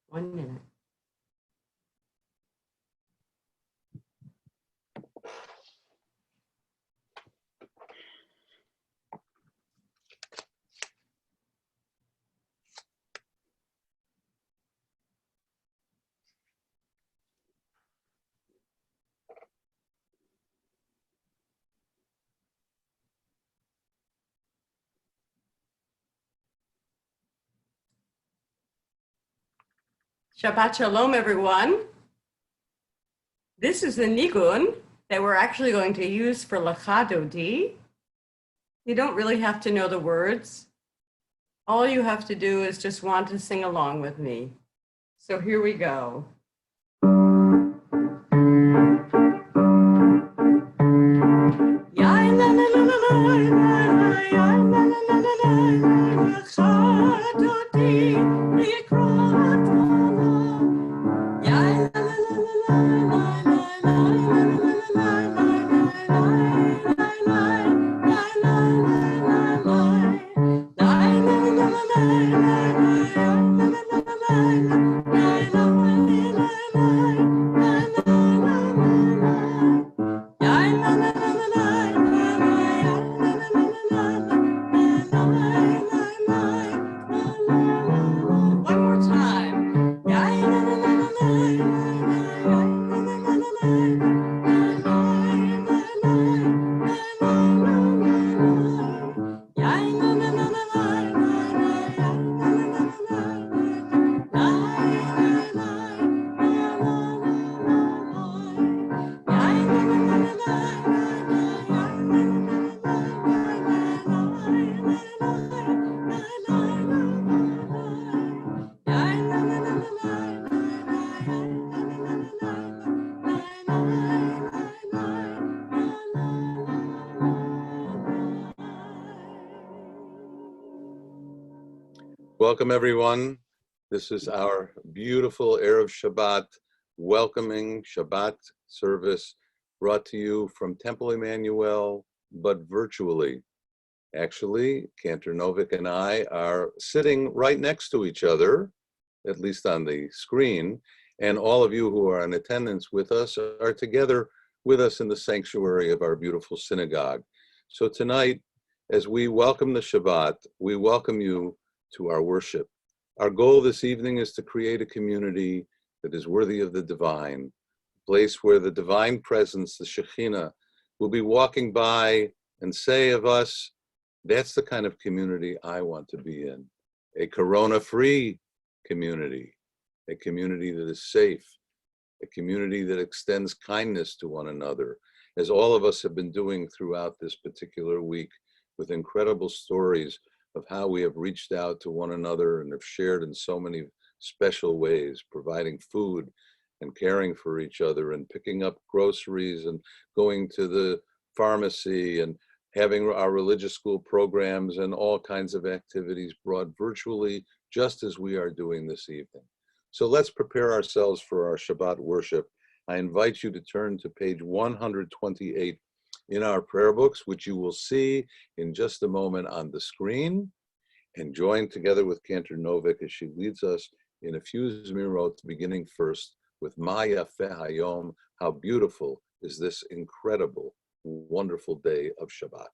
1 minute. Shabbat Shalom, everyone. This is the nigun that we're actually going to use for Lecha Dodi. You don't really have to know the words. All you have to do is just want to sing along with me. So here we go. Welcome, everyone. This is our beautiful Erev Shabbat welcoming Shabbat service brought to you from Temple Emanu-El, but virtually. Actually, Cantor Novick and I are sitting right next to each other, at least on the screen, and all of you who are in attendance with us are together with us in the sanctuary of our beautiful synagogue. So tonight, as we welcome the Shabbat, we welcome you to our worship. Our goal this evening is to create a community that is worthy of the divine, a place where the divine presence, the Shekhinah, will be walking by and say of us, that's the kind of community I want to be in. A corona-free community, a community that is safe, a community that extends kindness to one another, as all of us have been doing throughout this particular week with incredible stories of how we have reached out to one another and have shared in so many special ways, providing food and caring for each other and picking up groceries and going to the pharmacy and having our religious school programs and all kinds of activities brought virtually, just as we are doing this evening. So let's prepare ourselves for our Shabbat worship. I invite you to turn to page 128 in our prayer books, which you will see in just a moment on the screen, and join together with Cantor Novick as she leads us in a few Zimrat, beginning first with Ma Yafeh Hayom, how beautiful is this incredible, wonderful day of Shabbat.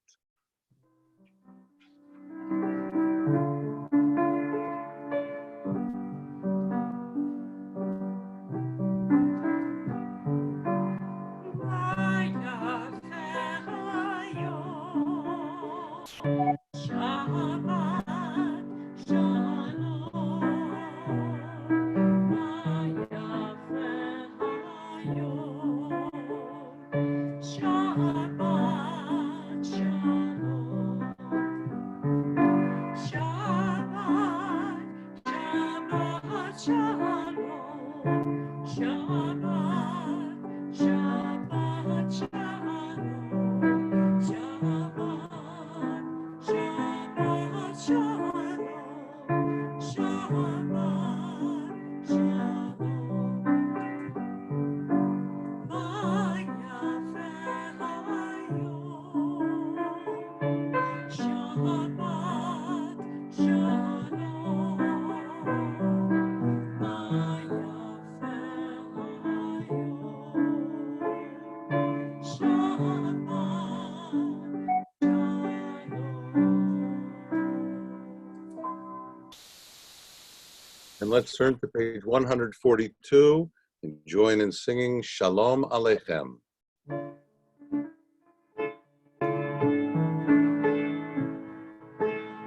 Shabbat, And let's turn to page 142 and join in singing Shalom Aleichem.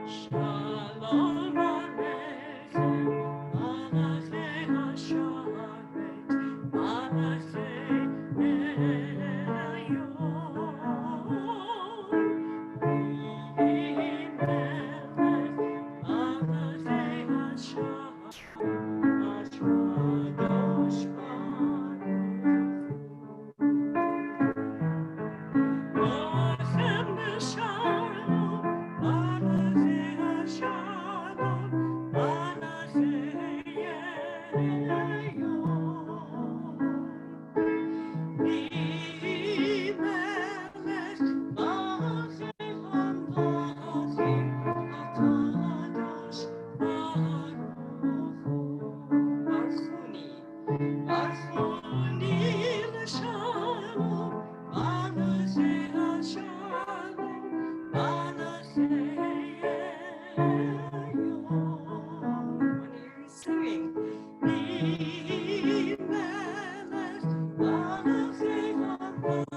Shalom Aleichem, Malachei Hasharet, Malachei Elyon, Malachei Hasharet, Ashkadosh Lochem b'shalom, Malachei Hashalom, Malachei Elyon. Melech Malachei HaMelachim, HaKadosh Baruch Hu. Barchuni. Barchuni l'shalom, Malachei Hashalom, Malachei Elyon. When you're singing, Melech Malachei HaMelachim,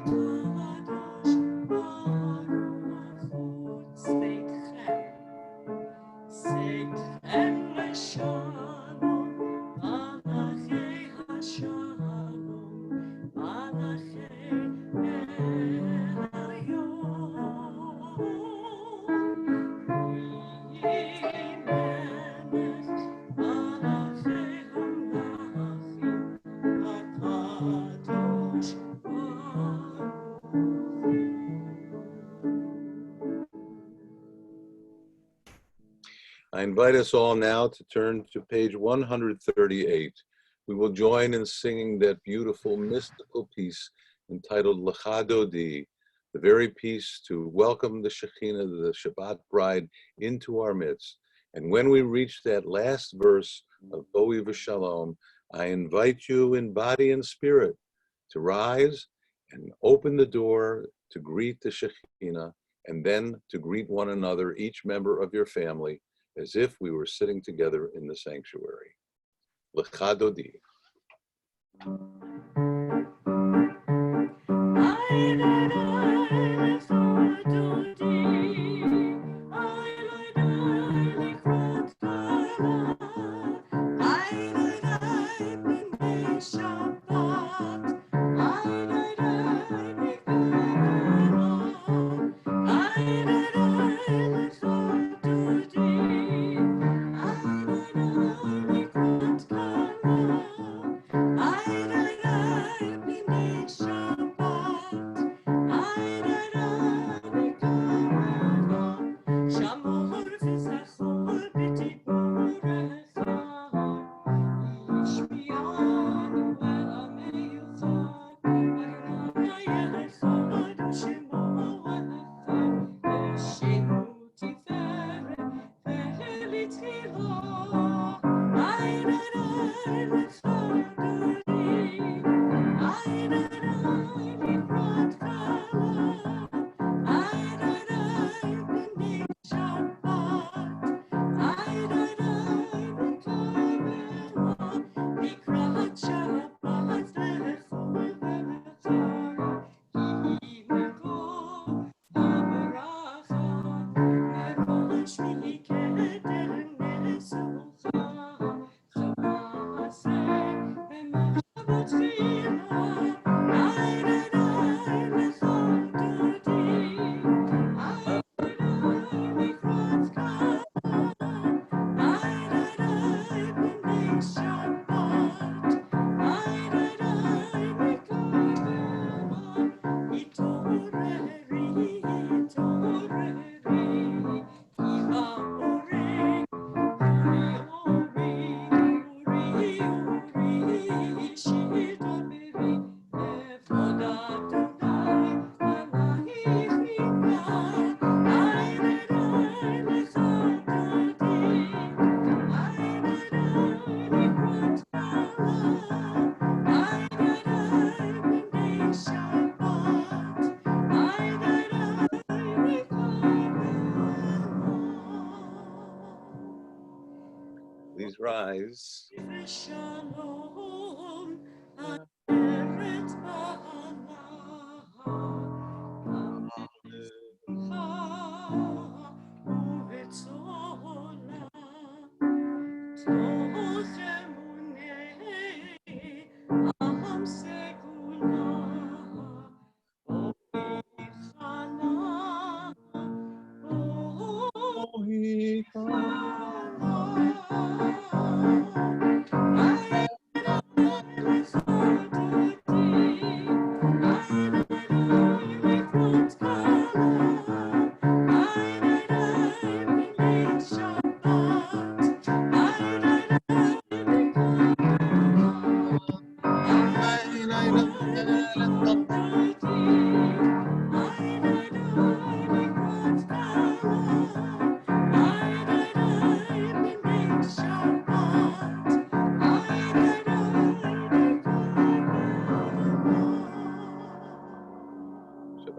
HaKadosh Baruch Hu. Tzveitchem. Seichem l'shalom, Malachei Hashalom, Malachei Elyon. Melech Malachei HaMelachim, HaKadosh Baruch Hu. I invite us all now to turn to page 138. We will join in singing that beautiful mystical piece entitled Lecha Dodi, the very piece to welcome the Shekhinah, the Shabbat bride, into our midst. And when we reach that last verse of Boi V'Shalom, I invite you in body and spirit to rise and open the door to greet the Shekhinah, and then to greet one another, each member of your family, as if we were sitting together in the sanctuary. Lecha Dodi. rise. Shalom, Eret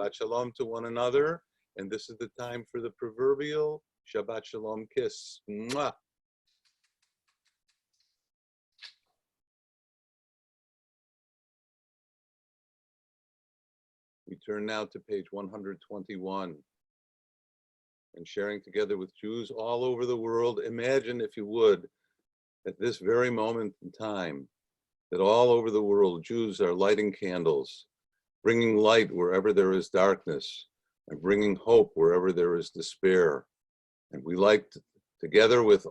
Shabbat shalom to one another. And this is the time for the proverbial Shabbat shalom kiss. Mwah. We turn now to page 121 and sharing together with Jews all over the world. Imagine, if you would, at this very moment in time, that all over the world, Jews are lighting candles, bringing light wherever there is darkness, and bringing hope wherever there is despair. And we light together with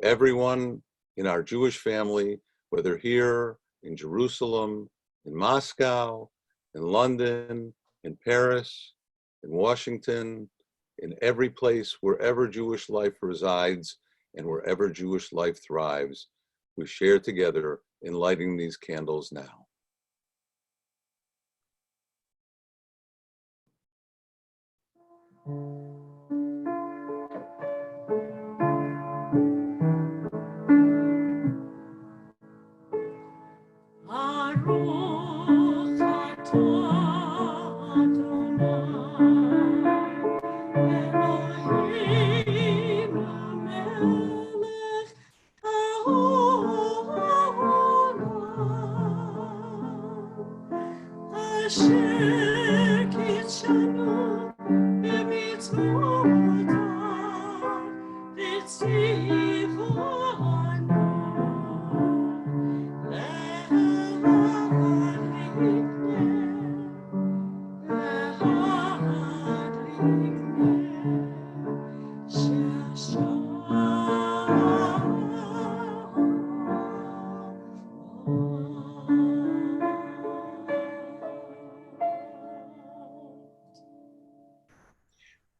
everyone in our Jewish family, whether here in Jerusalem, in Moscow, in London, in Paris, in Washington, in every place, wherever Jewish life resides and wherever Jewish life thrives, we share together in lighting these candles now. Baruch atah Adonai Eloheinu melech haolam asher kitshanu b'mitzvotav v'tzivanu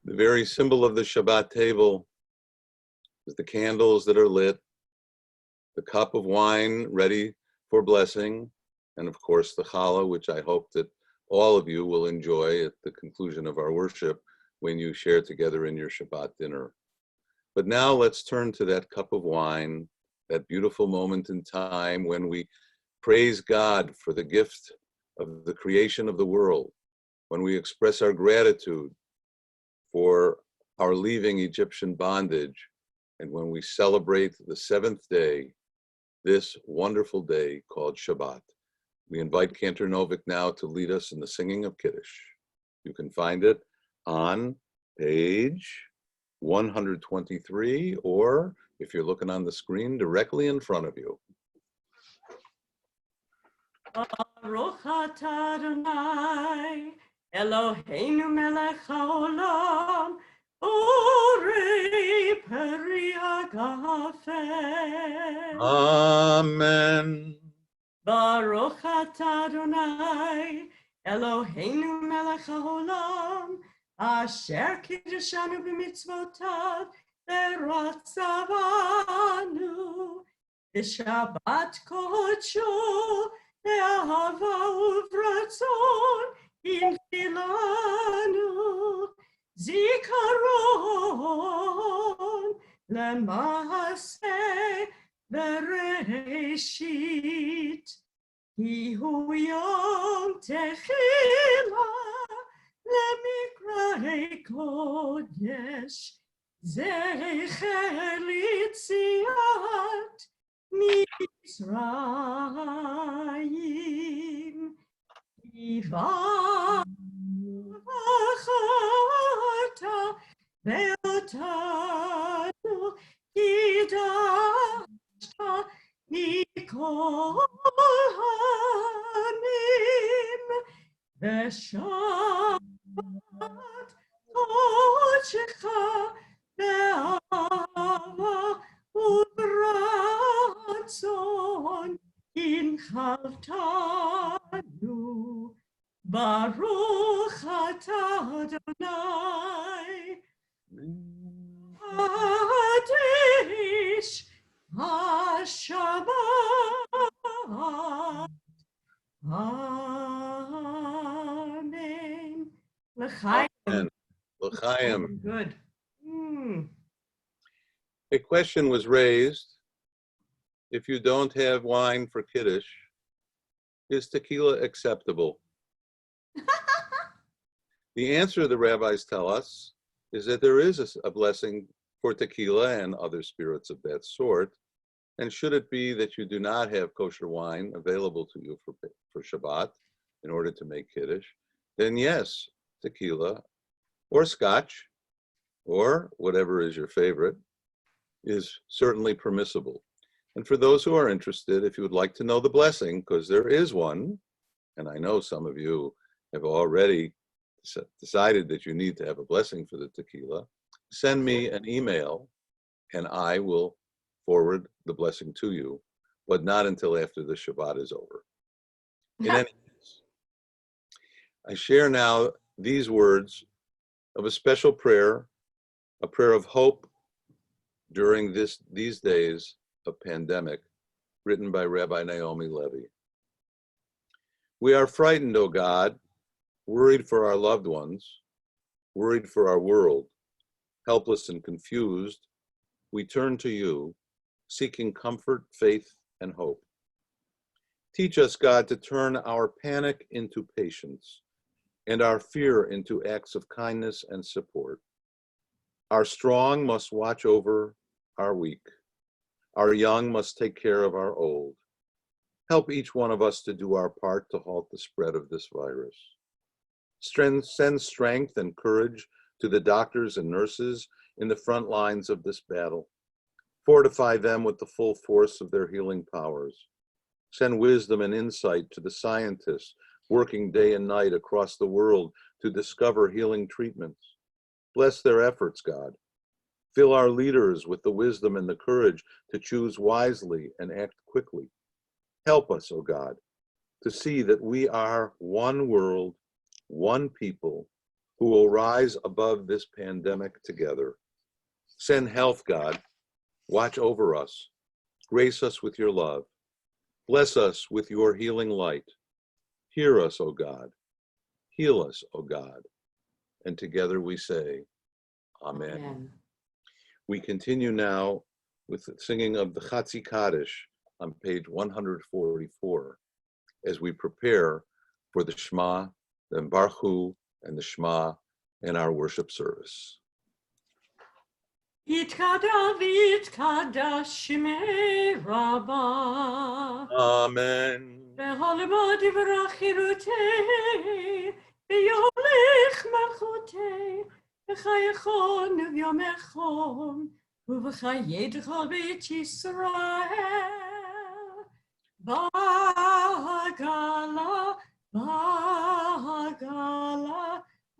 The very symbol of the Shabbat table is the candles that are lit, the cup of wine ready for blessing, and of course the challah, which I hope that all of you will enjoy at the conclusion of our worship when you share together in your Shabbat dinner. But now let's turn to that cup of wine, that beautiful moment in time when we praise God for the gift of the creation of the world, when we express our gratitude for our leaving Egyptian bondage, and when we celebrate the seventh day, this wonderful day called Shabbat. We invite Cantor Novick now to lead us in the singing of Kiddush. You can find it on page 123, or if you're looking on the screen, directly in front of you. Baruch atah Adonai Eloheinu melech haolam borei peri hagafen. Amen. Baruch atah Adonai Eloheinu melech haolam asher kiddushanu b'mitzvotav v'ratzavanu v'shabbat kodsho be'ahava uvratzon infilanu zikaron lema'aseh bereshit ki hu yom techila lemikrei kodesh זכר ליציאת מצרים, בחרת ואותנו קידשת מכל העמים, ושבת קודשך באהבה וברצון הנחלתנו. ברוך אתה אדוני, קדיש השבת. Amen. L'chaim. And L'chaim. Good. A question was raised. If you don't have wine for Kiddush, is tequila acceptable? The answer the rabbis tell us is that there is a blessing for tequila and other spirits of that sort. And should it be that you do not have kosher wine available to you for Shabbat in order to make Kiddush, then yes, tequila or scotch or whatever is your favorite is certainly permissible. And for those who are interested, if you would like to know the blessing, because there is one, and I know some of you have already decided that you need to have a blessing for the tequila, send me an email and I will forward the blessing to you, but not until after the Shabbat is over. In any case, I share now these words of a special prayer, a prayer of hope during these days of pandemic, written by Rabbi Naomi Levy. We are frightened, O God, worried for our loved ones, worried for our world, helpless and confused. We turn to you, seeking comfort, faith, and hope. Teach us, God, to turn our panic into patience and our fear into acts of kindness and support. Our strong must watch over our weak. Our young must take care of our old. Help each one of us to do our part to halt the spread of this virus. Send strength and courage to the doctors and nurses in the front lines of this battle. Fortify them with the full force of their healing powers. Send wisdom and insight to the scientists working day and night across the world to discover healing treatments. Bless their efforts, God. Fill our leaders with the wisdom and the courage to choose wisely and act quickly. Help us, O God, to see that we are one world, one people, who will rise above this pandemic together. Send health, God. Watch over us. Grace us with your love. Bless us with your healing light. Hear us, O God. Heal us, O God. And together we say, Amen. Amen. We continue now with the singing of the Chatzi Kaddish on page 144 as we prepare for the Shema, the Baruch Hu, and the Shema in our worship service. Yitkadash Shmei Rabbah. Amen. Beholma divrach chirutei, beyolech malchutei, b'chayechon uvyomechon, uv'chayedchol beit Yisrael. Ba'agala,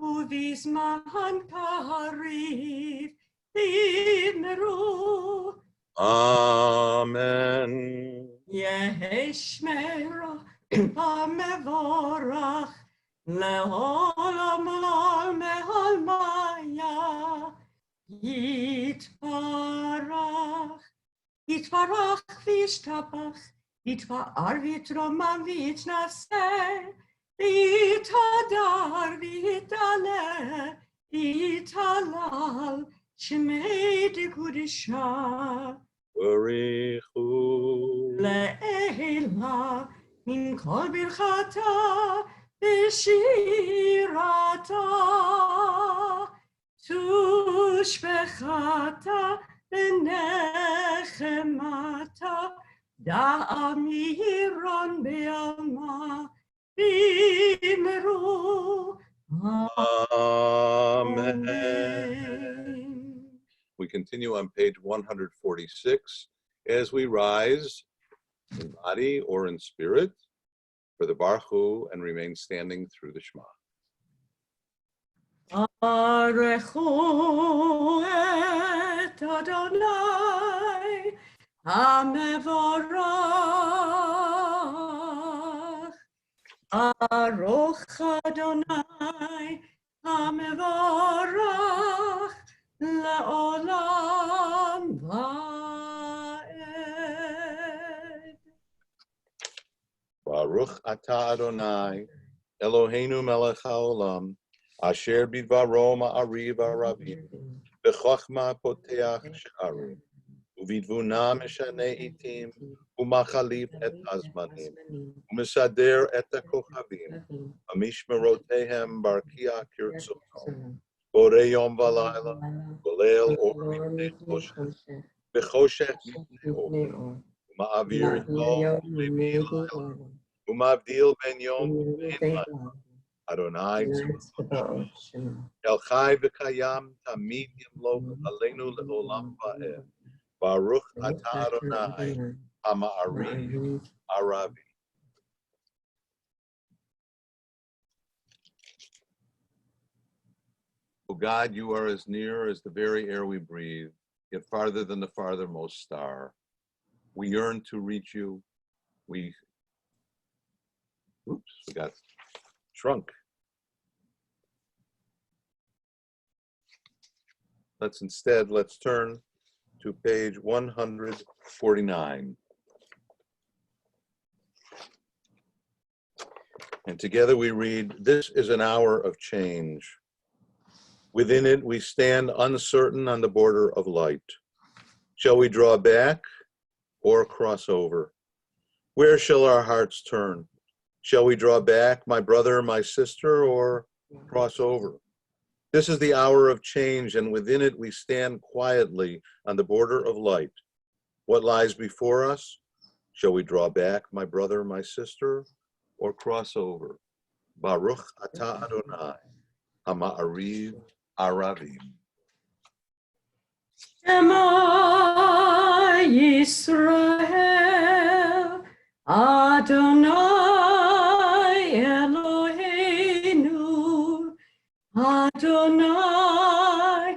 uvizman kariv, Imru. Amen. Yesh Mera Mevorach Leolam Mehol Maya Yitvarach Vishtabach Yitvar Vitroman Vitnase Yitadar Vitale Yitalal Shmei de Kudisha Barichu Le'ela min kol birchata v'shirata tu ושפחתה ונחמתה, דאמירון בעלמה, ואמרו Amen. Amen. We continue on page 146 as we rise in body or in spirit for the Baruch Hu and remain standing through the Shema. Baruchu et Adonai HaMevorach. Baruch Adonai HaMevorach le'olam va'ed. Baruch atah Adonai Eloheinu melech haolam asher bidvaro ma'ariv aravim b'chochma poteach she'arim ובתבונה משנה עתים, ומחליף את הזמנים, ומסדר את הכוכבים, ומשמרותיהם ברקיע כרצונו, בורא יום ולילה, כולל אור מפני חושך, בחושך מפני אור, ומעביר יום ומביא לילה, ומבדיל בין יום ובין לילה, אדוני צבאות, אל חי וקיים תמיד ימלוך עלינו לעולם ועד. Baruch atah Adonai HaMa'ariv Aravi. O God, you are as near as the very air we breathe, yet farther than the farthermost star. We yearn to reach you. We got shrunk. Let's turn to page 149. And together we read, "This is an hour of change. Within it we stand uncertain on the border of light. Shall we draw back or cross over? Where shall our hearts turn? Shall we draw back, my brother, my sister, or cross over? This is the hour of change, and within it we stand quietly on the border of light. What lies before us? Shall we draw back, my brother, my sister, or cross over? Baruch atah Adonai HaMa'ariv Aravim." Shema Yisrael, Adonai Eloheinu, Adonai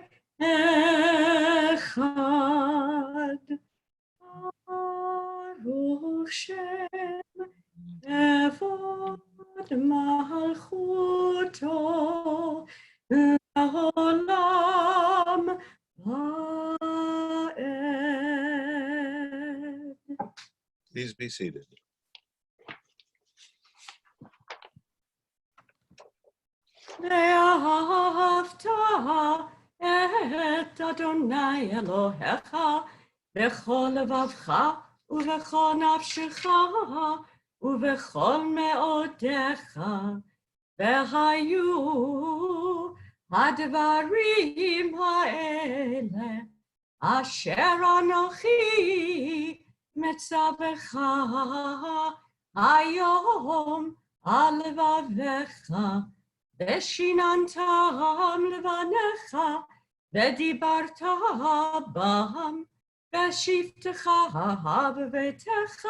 Echad. Baruch Shem Kevod Malchuto Le'olam Va'ed. Please be seated. ואהבת את אדוני אלוהיך בכל לבבך ובכל נפשך ובכל מאודיך, והיו הדברים האלה אשר אנוכי מצווך היום על לבביך, ושיננתם לבניך, ודיברת בם, בשבתך בביתך,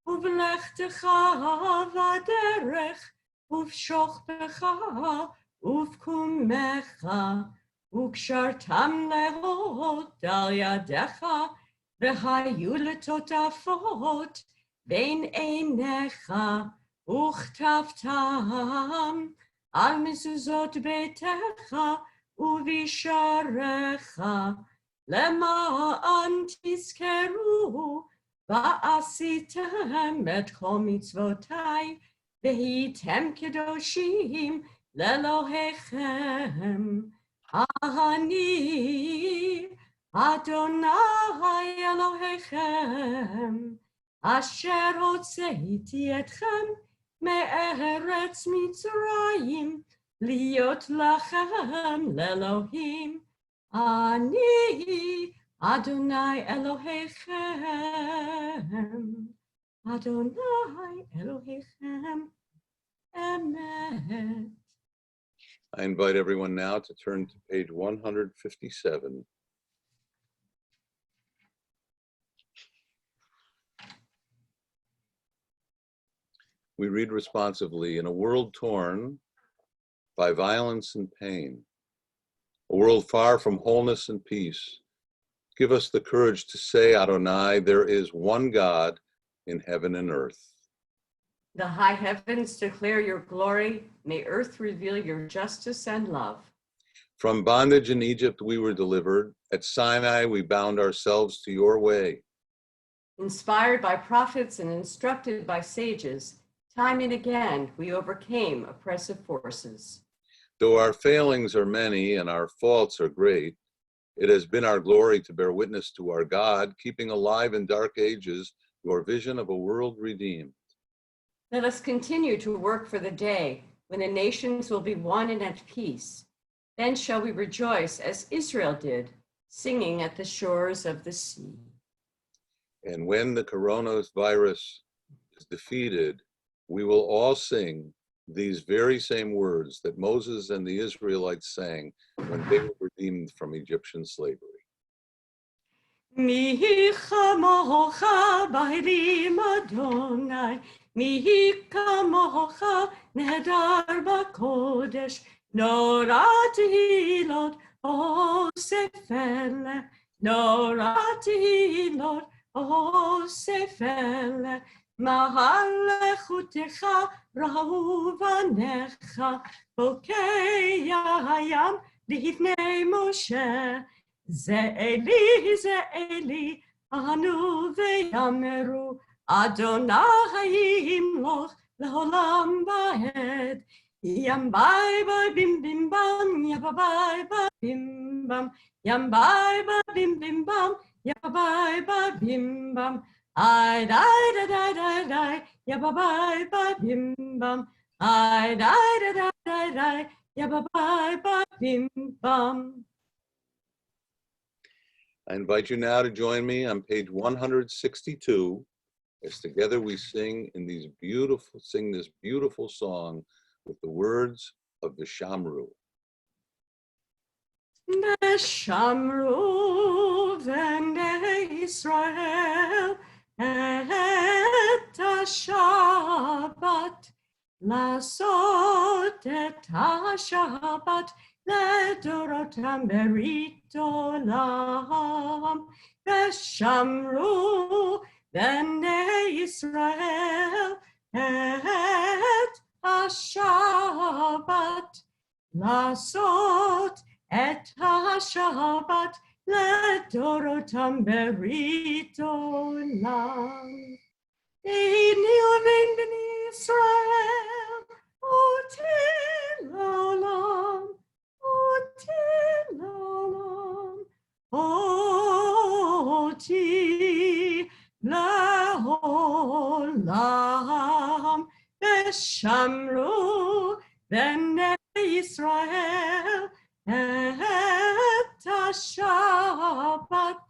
ובלכתך בדרך, ובשוכבך ובקומך, וקשרתם להוד על ידיך, והיו לטוטפות בין עיניך, וכתבתם על מזוזות ביתך ובשעריך, למען תזכרו ועשיתם את כל מצוותיי, והייתם קדושים לאלוהיכם. אני אדוני אלוהיכם, אשר הוצאתי אתכם מארץ מצרים, להיות לכם לאלוהים. Ani Adonai Elohechem, Adonai Elohechem, Emet. I invite everyone now to turn to page 157. We read responsively, in a world torn by violence and pain, a world far from wholeness and peace, give us the courage to say, Adonai, there is one God in heaven and earth. The high heavens declare your glory. May earth reveal your justice and love. From bondage in Egypt we were delivered. At Sinai we bound ourselves to your way. Inspired by prophets and instructed by sages, time and again we overcame oppressive forces. Though our failings are many and our faults are great, it has been our glory to bear witness to our God, keeping alive in dark ages your vision of a world redeemed. Let us continue to work for the day when the nations will be one and at peace. Then shall we rejoice as Israel did, singing at the shores of the sea. And when the coronavirus is defeated, we will all sing these very same words that Moses and the Israelites sang when they were redeemed from Egyptian slavery. Mi chamocha b'elim Adonai, mi kamocha nehedar b'kodesh, nora tehilot osefele, nora tehilot osefele, mahal lechutecha rahu vanecha, bokei hayam lifnei Moshe. Ze Anu ve'yameru, Adonai yimloch le'olam va'ed. Yam bye bye bim bim bam, ya bye bye bim bam. Yam bye bye bim bim bam, ya bye bye bim bam. I die da die die die, ya bye bye bim bam. I die da die die die, ya bye bye bim bam. I invite you now to join me on page 162 as together we sing this beautiful song with the words of the Shamru. Shamru v'nei Israel et ha-Shabbat, לעשות את השבת לדורותם ברית עולם, ושמרו בני ישראל את השבת, לעשות את השבת לדורותם ברית עולם. Eini ovein b'nei Yisrael, oti l'olam, oti l'olam, v'shamru b'nei Yisrael et ha-Shabbat,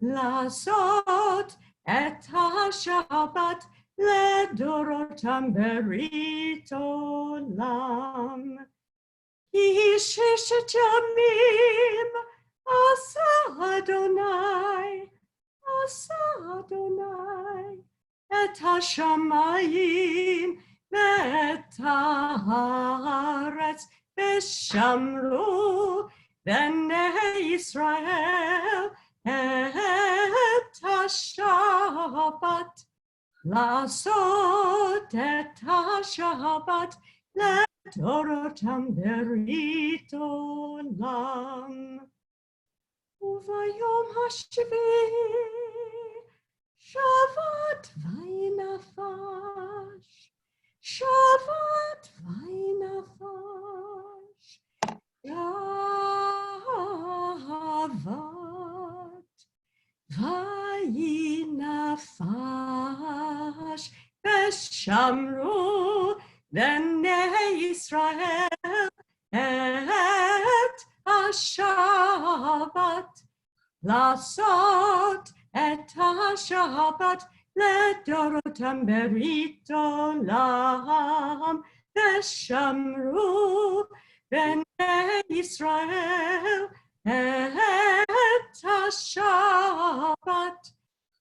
לעשות את השבת לדורותם ברית עולם. כי ששת ימים עשה אדוני את השמיים ואת הארץ, ושמרו בני ישראל את השבת, לעשות את השבת לדורותם ברית עולם. וביום השביעי שבת וינפש, שבת וינפש, וינפש, ושמרו בני ישראל את השבת, השבת, לעשות את השבת לדורותם ברית עולם, ושמרו בני ישראל את השבת,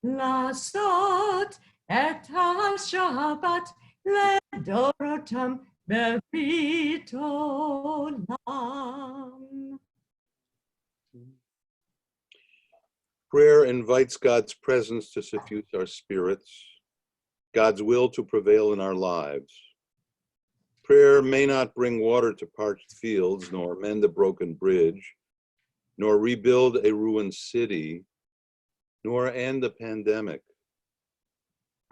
לעשות את השבת לדורותם ברית עולם. Prayer invites God's presence to suffuse our spirits, God's will to prevail in our lives. Prayer may not bring water to parched fields, nor mend a broken bridge, nor rebuild a ruined city, nor end a pandemic.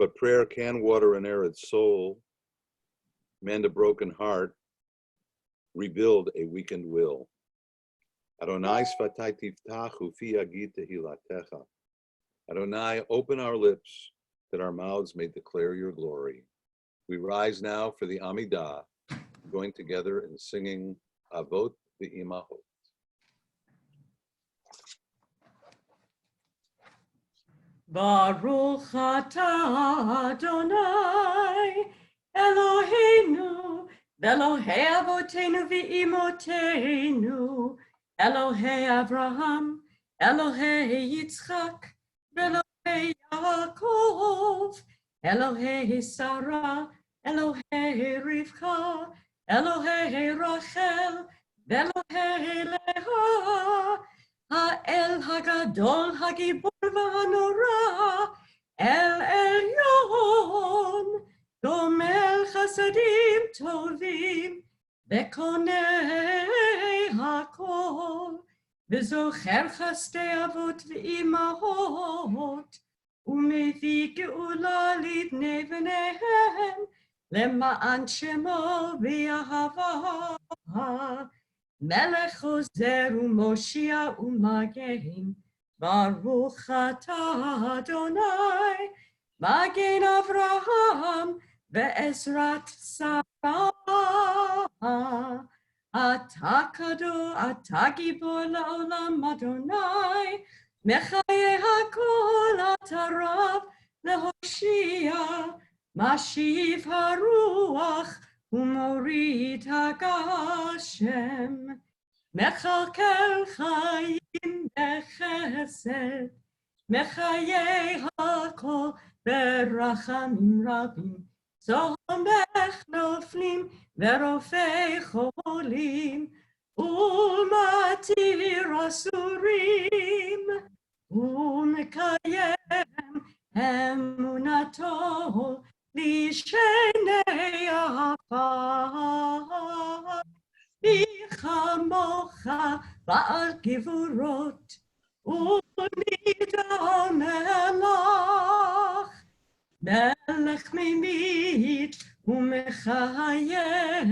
But prayer can water an arid soul, mend a broken heart, rebuild a weakened will. Adonai sfatai tiftachu fi yagid tehilatecha. Adonai, open our lips that our mouths may declare your glory. We rise now for the Amidah, going together and singing Avot v'Imahot. Baruch atah Adonai Eloheinu v'Elohei avotenu v'imotenu, Elohei Abraham, Elohei Yitzchak, v'Elohei Yaakov, Elohei Sarah, Elohei Rivka, Elohei Rachel, v'Elohei Leah, האל הגדול, הגיבור והנורא, אל עליון, גומל חסדים טובים, וקונה הכל, וזוכר חסדי אבות ואימהות, ומביא גאולה לבני בניהם, למען שמו באהבה. מלך חוזר ומושיע ומגן, ברוך אתה אדוני, מגן אברהם ועזרת שרה. אתה קדוש, אתה גיבור לעולם אדוני, מחיי הכל אתה רב להושיע, משיב הרוח ומוריד הגשם, מכלכל חיים בחסד, מחיי הכל ברחמים רבים, סומך נופלים ורופא חולים, ומתיר אסורים, ומקיים אמונתו לשני עפר. מי כמוך בעל גבורות, ומידה מלך, מלך ממית ומחיה,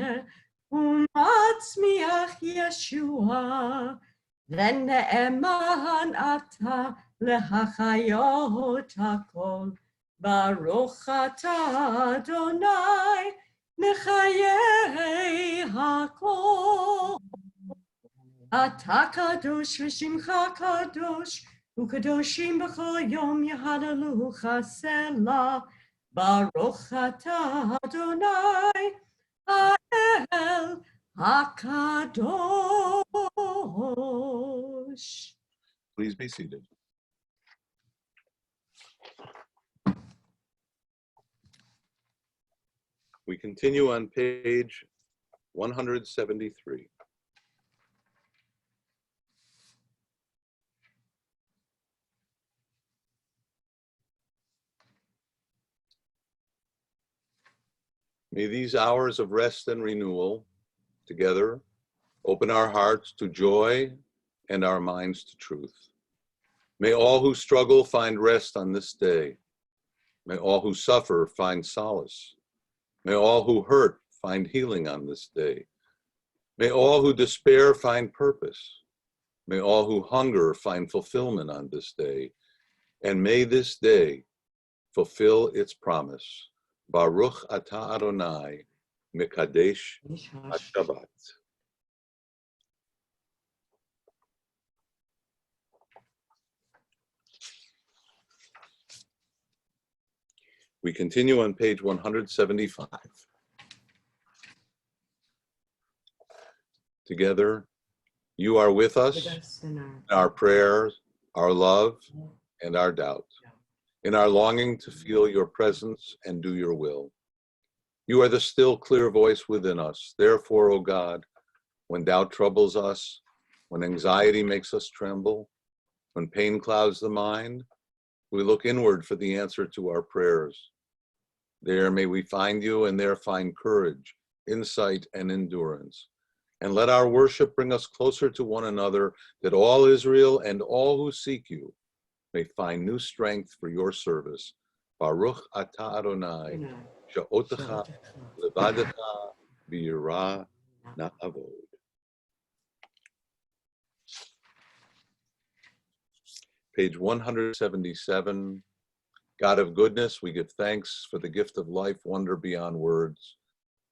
ומצמיח ישועה, ונאמן אתה להחיות הכל. ברוך אתה אדוני, מחיי הכל. אתה קדוש ושמך קדוש, וקדושים בכל יום יהללוך סלה. ברוך אתה אדוני, האל הקדוש. Please be seated. We continue on page 173. May these hours of rest and renewal together open our hearts to joy and our minds to truth. May all who struggle find rest on this day. May all who suffer find solace. May all who hurt find healing on this day. May all who despair find purpose. May all who hunger find fulfillment on this day. And may this day fulfill its promise. Baruch atah Adonai, Mekadesh HaShabbat. We continue on page 175. Together, you are with us in our prayers, our love, and our doubt, in our longing to feel your presence and do your will. You are the still, clear voice within us. Therefore, O God, when doubt troubles us, when anxiety makes us tremble, when pain clouds the mind, we look inward for the answer to our prayers. There may we find you, and there find courage, insight, and endurance. And let our worship bring us closer to one another, that all Israel and all who seek you may find new strength for your service. Baruch atah Adonai, she'otecha levadecha v'yirah na'avod. Page 177. God of goodness, we give thanks for the gift of life, wonder beyond words,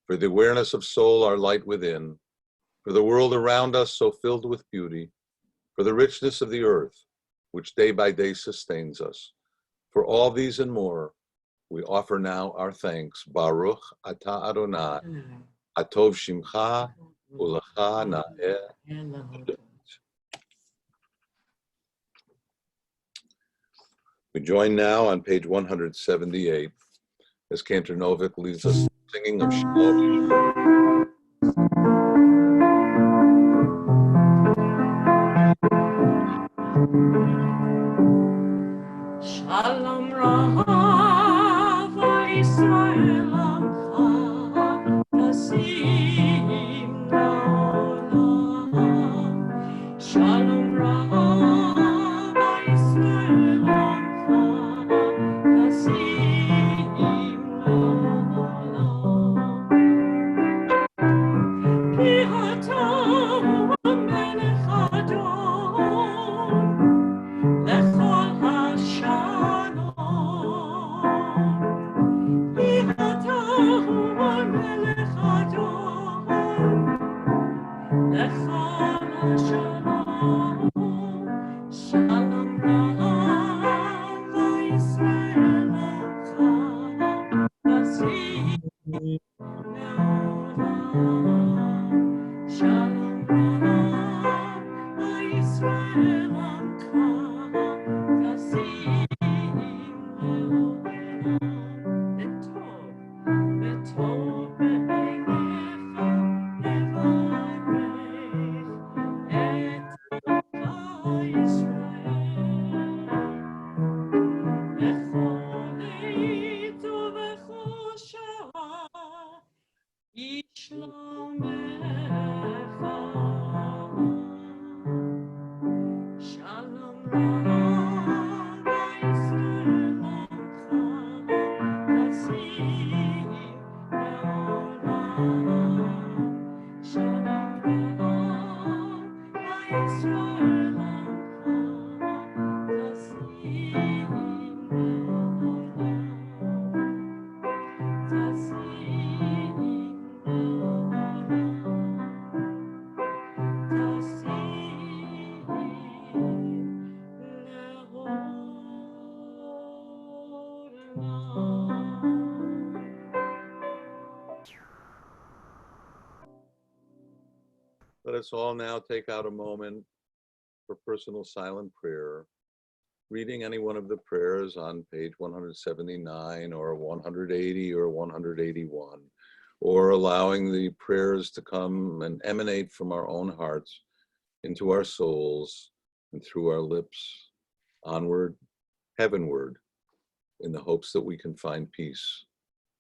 for the awareness of soul, our light within, for the world around us so filled with beauty, for the richness of the earth, which day by day sustains us. For all these and more, we offer now our thanks. Baruch atah Adonai, atov shimcha, ulecha na'eh. We join now on page 178 as Cantor Novick leads us singing of Shalom. Shalom Rav Yisrael Amcha Tasim Naolam. Shalom Rav Yisrael Amcha Tasim Naolam. Ki Ata Melech Adon לכל השלום, כי אתה הוא המלך הדור, לכל השלום, שלום רב לישראל עמך, תשים מעולם, שלום רב לישראל עמך, תשים וטוב בעיניך לברך את עמך ישראל. בכל עת ובכל שעה ישלומך. Shalom Rav Yisrael Amcha Tasim Me'olam. Shalom Rav Yisrael Amcha Tasim Me'olam. Tasim Let us all now take out a moment for personal silent prayer, reading any one of the prayers on page 179 or 180 or 181, or allowing the prayers to come and emanate from our own hearts into our souls and through our lips, onward, heavenward, in the hopes that we can find peace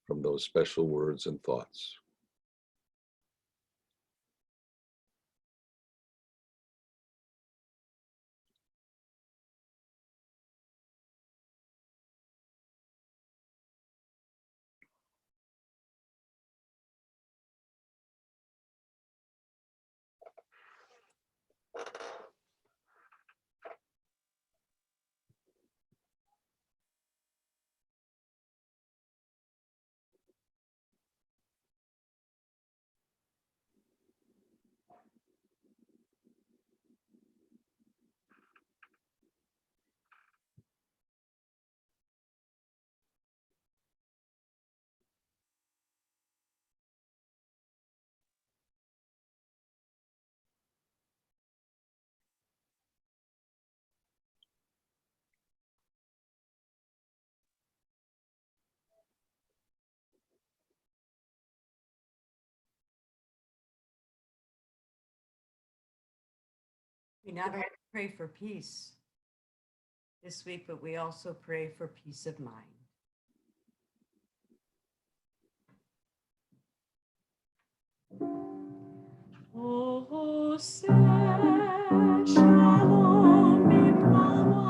from those special words and thoughts. We not only pray for peace this week, but we also pray for peace of mind. Oh, say shalom bimrama.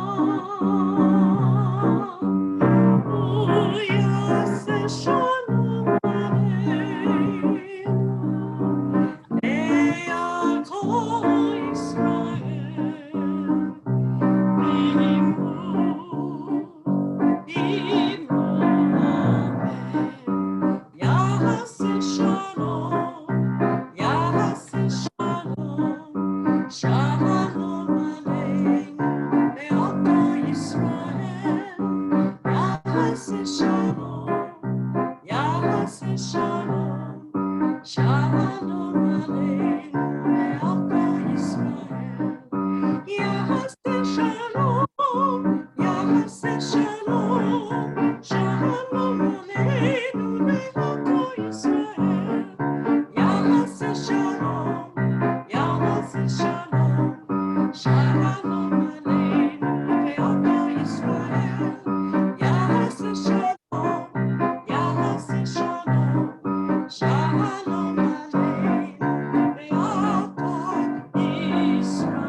Oh, yes, shalom aleinu. Le'akol Yisrael. Shalom aleinu ve'alko Yisrael. Yahaseh shalom, Yahaseh shalom, shalom aleinu ve'alko Yisrael. Yahaseh shalom, Yahaseh shalom, shalom aleinu ve'alko Yisrael. Yahaseh shalom, Yahaseh shalom, shalom aleinu ve'alko Israel.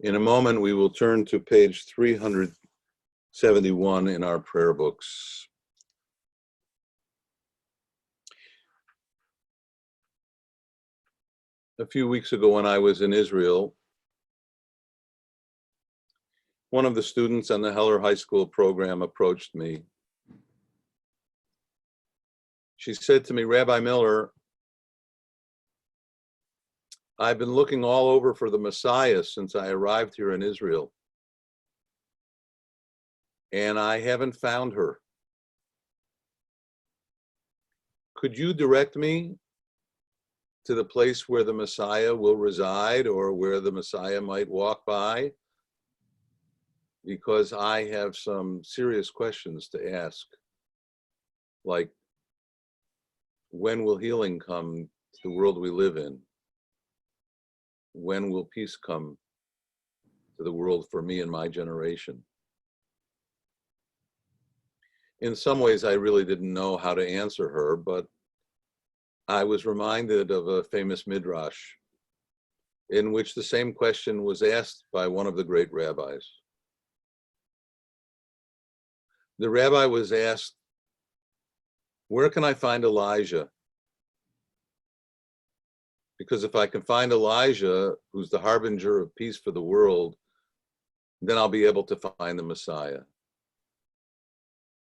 In a moment, we will turn to page 371 in our prayer books. A few weeks ago when I was in Israel, one of the students on the Heller High School program approached me. She said to me, Rabbi Miller, I've been looking all over for the Messiah since I arrived here in Israel, and I haven't found her. Could you direct me to the place where the Messiah will reside or where the Messiah might walk by? Because I have some serious questions to ask, like, when will healing come to the world we live in? When will peace come to the world for me and my generation? In some ways, I really didn't know how to answer her, but I was reminded of a famous midrash in which the same question was asked by one of the great rabbis. The rabbi was asked, where can I find Elijah? Because if I can find Elijah, who's the harbinger of peace for the world, then I'll be able to find the Messiah.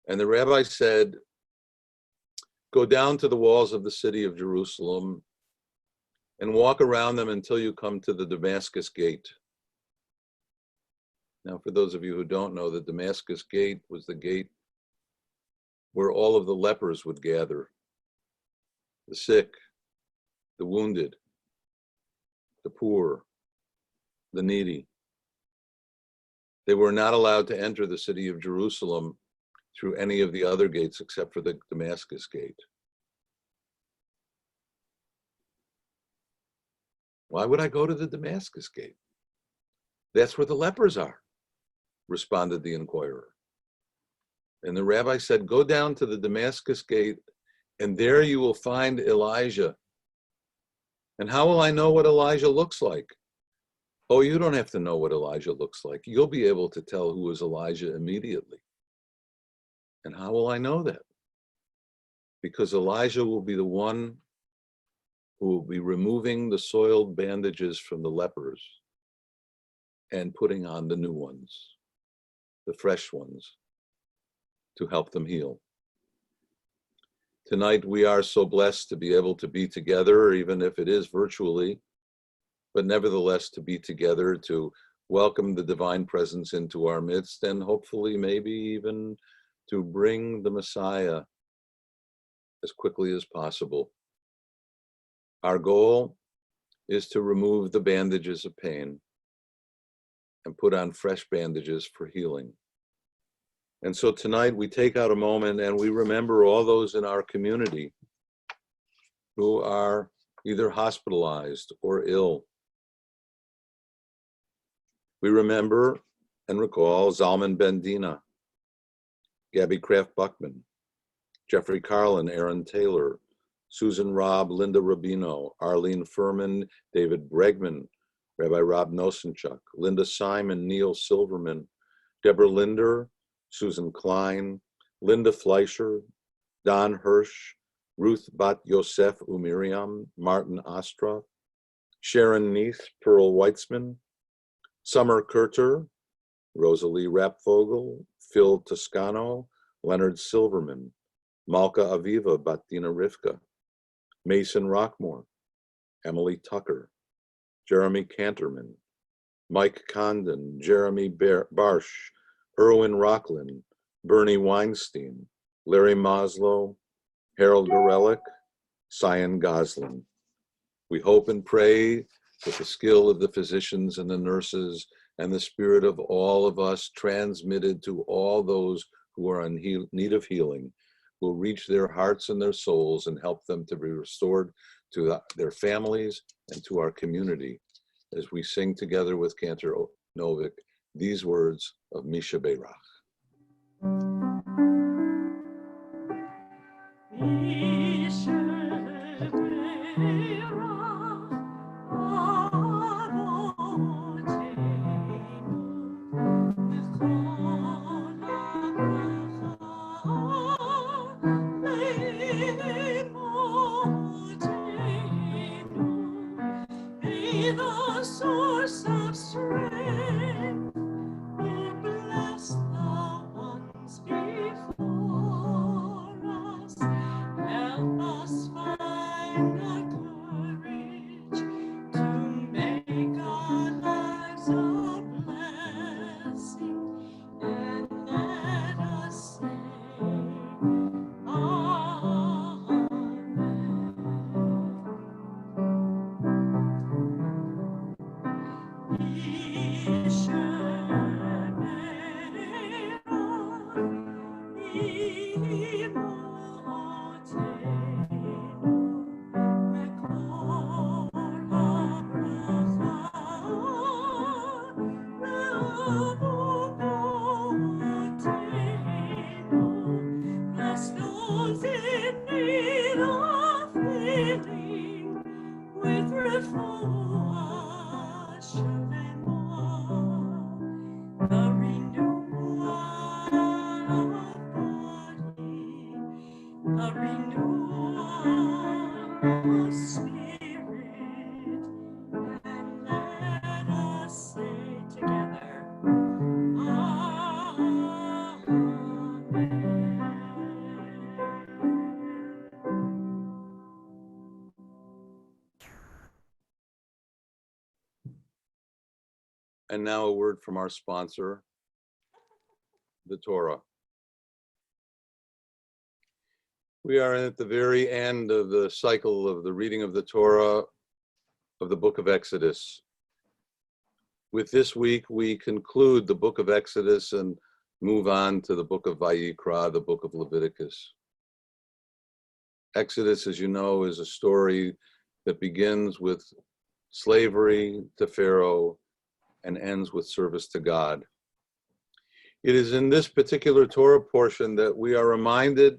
And the rabbi said, go down to the walls of the city of Jerusalem and walk around them until you come to the Damascus Gate. Now, for those of you who don't know, the Damascus Gate was the gate where all of the lepers would gather, the sick, the wounded, the poor, the needy. They were not allowed to enter the city of Jerusalem through any of the other gates except for the Damascus Gate. Why would I go to the Damascus Gate? That's where the lepers are, responded the inquirer. And the rabbi said, go down to the Damascus Gate, and there you will find Elijah. And how will I know what Elijah looks like? Oh, you don't have to know what Elijah looks like. You'll be able to tell who is Elijah immediately. And how will I know that? Because Elijah will be the one who will be removing the soiled bandages from the lepers and putting on the new ones, the fresh ones, to help them heal. Tonight, we are so blessed to be able to be together, even if it is virtually, but nevertheless to be together to welcome the divine presence into our midst and hopefully maybe even to bring the Messiah as quickly as possible. Our goal is to remove the bandages of pain and put on fresh bandages for healing. And so tonight we take out a moment and we remember all those in our community who are either hospitalized or ill. We remember and recall Zalman Ben-Dina, Gabby Kraft-Buckman, Jeffrey Carlin, Aaron Taylor, Susan Robb, Linda Rubino, Arlene Furman, David Bregman, Rabbi Rob Nosenchuk, Linda Simon, Neil Silverman, Deborah Linder, Susan Klein, Linda Fleischer, Don Hirsch, Ruth Bat Yosef Umiriam, Martin Ostroff, Sharon Neath, Pearl Weitzman, Summer Kurter, Rosalie Rapfogel, Phil Toscano, Leonard Silverman, Malka Aviva Batina Rivka, Mason Rockmore, Emily Tucker, Jeremy Canterman, Mike Condon, Jeremy Barsh, Erwin Rocklin, Bernie Weinstein, Larry Maslow, Harold Gorelick, Cyan Goslin. We hope and pray that the skill of the physicians and the nurses and the spirit of all of us transmitted to all those who are in need of healing will reach their hearts and their souls and help them to be restored to their families and to our community as we sing together with Cantor Novick these words of Misha Beirach. The source of strength, oh, bless the ones before us. Help us find the courage to make our lives a blessing, and let us say, bless those in need of healing with refuah shalema, the renewal of body, the renewal of spirit, and let us say together, And now a word from our sponsor, the Torah. We are at the very end of the cycle of the reading of the Torah of the book of Exodus. With this week, we conclude the book of Exodus and move on to the book of Vayikra, the book of Leviticus. Exodus, as you know, is a story that begins with slavery to Pharaoh and ends with service to God. It is in this particular Torah portion that we are reminded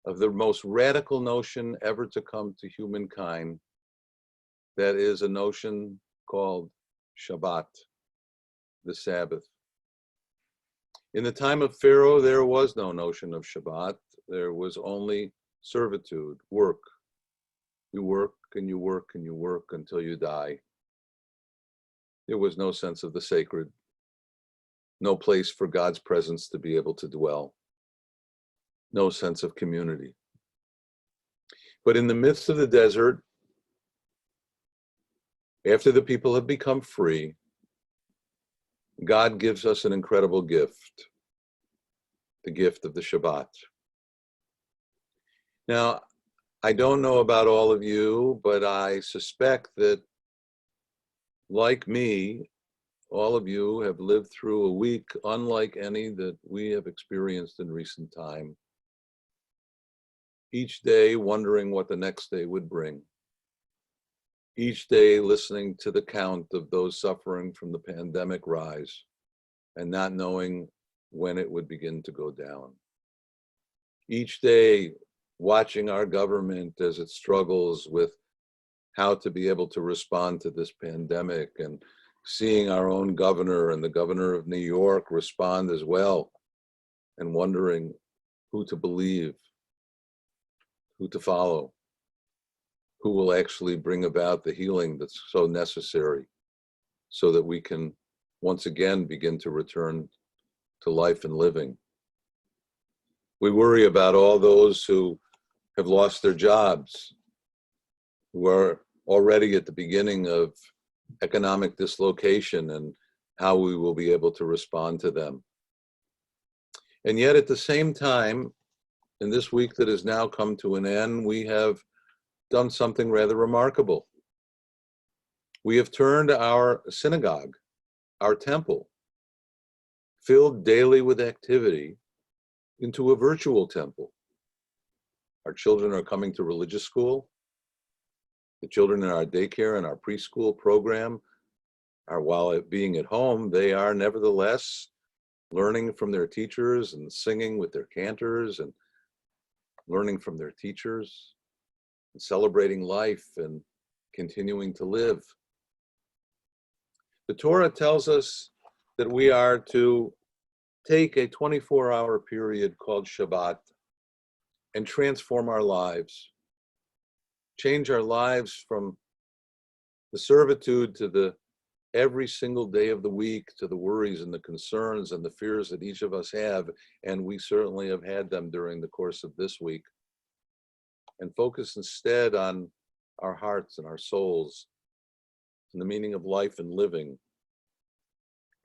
of the most radical notion ever to come to humankind. That is a notion called Shabbat, the Sabbath. In the time of Pharaoh, there was no notion of Shabbat. There was only servitude, work. You work and you work and you work until you die. There was no sense of the sacred, no place for God's presence to be able to dwell, no sense of community. But in the midst of the desert, after the people have become free, God gives us an incredible gift, the gift of the Shabbat. Now, I don't know about all of you, but I suspect that, like me, all of you have lived through a week unlike any that we have experienced in recent time. Each day wondering what the next day would bring. Each day listening to the count of those suffering from the pandemic rise and not knowing when it would begin to go down. Each day watching our government as it struggles with how to be able to respond to this pandemic, and seeing our own governor and the governor of New York respond as well, and wondering who to believe, who to follow, who will actually bring about the healing that's so necessary so that we can once again begin to return to life and living. We worry about all those who have lost their jobs, who are already at the beginning of economic dislocation, and how we will be able to respond to them. And yet at the same time, in this week that has now come to an end, we have done something rather remarkable. We have turned our synagogue, our temple, filled daily with activity, into a virtual temple. Our children are coming to religious school. The children in our daycare and our preschool program are, while being at home, they are nevertheless learning from their teachers and singing with their cantors and learning from their teachers and celebrating life and continuing to live. The Torah tells us that we are to take a 24-hour period called Shabbat and transform our lives, change our lives from the servitude to the every single day of the week, to the worries and the concerns and the fears that each of us have, and we certainly have had them during the course of this week, and focus instead on our hearts and our souls and the meaning of life and living,